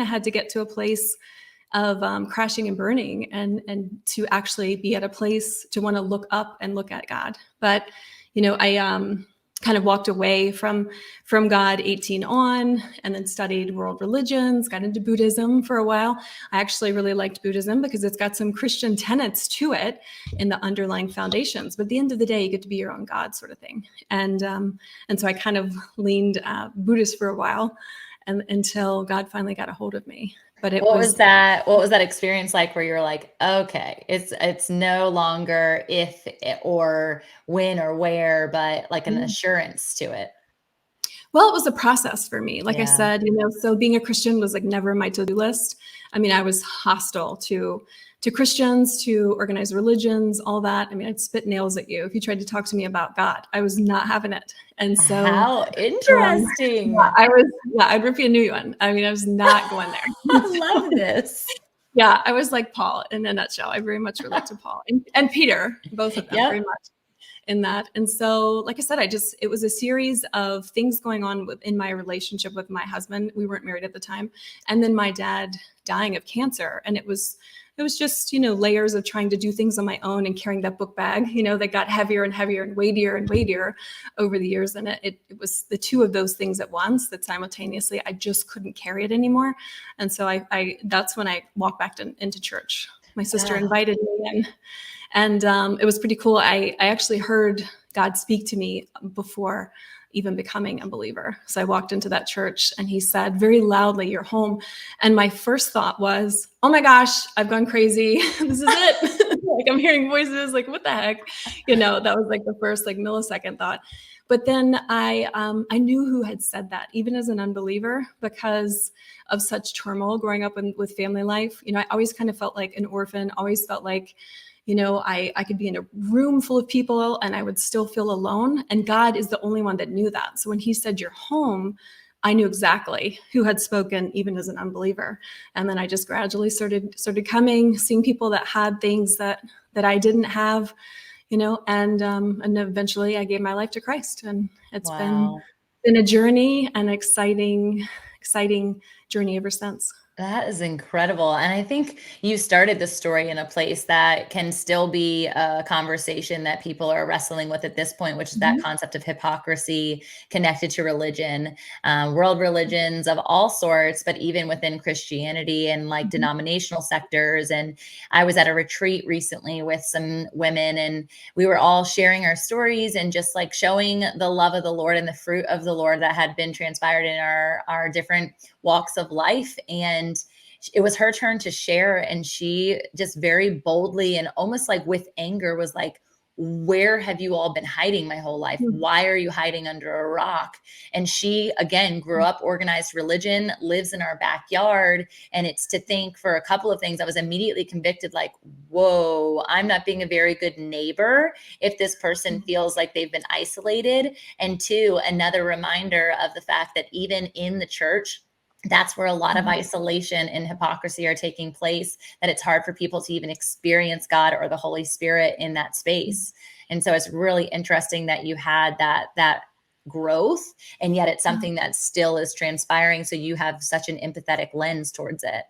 of had to get to a place of crashing and burning, and to actually be at a place to want to look up and look at God. But, I kind of walked away from God 18 on, and then studied world religions, got into Buddhism for a while. I actually really liked Buddhism because it's got some Christian tenets to it in the underlying foundations. But at the end of the day, you get to be your own God, sort of thing. And so I kind of leaned Buddhist for a while, and until God finally got a hold of me. But what was that experience like, where you're like, okay, it's no longer if or when or where, but like an assurance to it? Well, it was a process for me. Like I Yeah. said, so being a Christian was like never my to-do list. I mean, I was hostile to Christians, to organized religions, all that. I mean, I'd spit nails at you if you tried to talk to me about God. I was not having it. And so, how interesting. I'd rip you a new one. I mean, I was not going there. I love this. Yeah, I was like Paul in a nutshell. I very much relate to Paul and Peter, both of them, Yep. very much in that. And so, like I said, it was a series of things going on in my relationship with my husband. We weren't married at the time. And then my dad dying of cancer. And it was just, layers of trying to do things on my own and carrying that book bag, that got heavier and heavier and weightier over the years. And it was the two of those things at once that simultaneously, I just couldn't carry it anymore. And so that's when I walked back into church. My sister invited me in. And it was pretty cool. I actually heard God speak to me before even becoming a believer. So I walked into that church and he said very loudly, "You're home." And my first thought was, oh my gosh, I've gone crazy. This is it. Like, I'm hearing voices, like, what the heck? That was like the first like millisecond thought. But then I knew who had said that, even as an unbeliever, because of such turmoil growing up with family life. I always kind of felt like an orphan, always felt like, I could be in a room full of people and I would still feel alone. And God is the only one that knew that. So when he said, "You're home," I knew exactly who had spoken, even as an unbeliever. And then I just gradually started coming, seeing people that had things that I didn't have, and eventually I gave my life to Christ. And it's been a journey, an exciting journey ever since. That is incredible. And I think you started the story in a place that can still be a conversation that people are wrestling with at this point, which is that concept of hypocrisy connected to religion, world religions of all sorts, but even within Christianity and like denominational sectors. And I was at a retreat recently with some women, and we were all sharing our stories and just like showing the love of the Lord and the fruit of the Lord that had been transpired in our different walks of life. And it was her turn to share. And she just very boldly and almost like with anger was like, "Where have you all been hiding my whole life? Why are you hiding under a rock?" And she, again, grew up organized religion, lives in our backyard. And it's to think for a couple of things. I was immediately convicted, like, whoa, I'm not being a very good neighbor if this person feels like they've been isolated. And two, another reminder of the fact that even in the church, that's where a lot of isolation and hypocrisy are taking place, that it's hard for people to even experience God or the Holy Spirit in that space. And so it's really interesting that you had that growth, and yet it's something that still is transpiring. So you have such an empathetic lens towards it.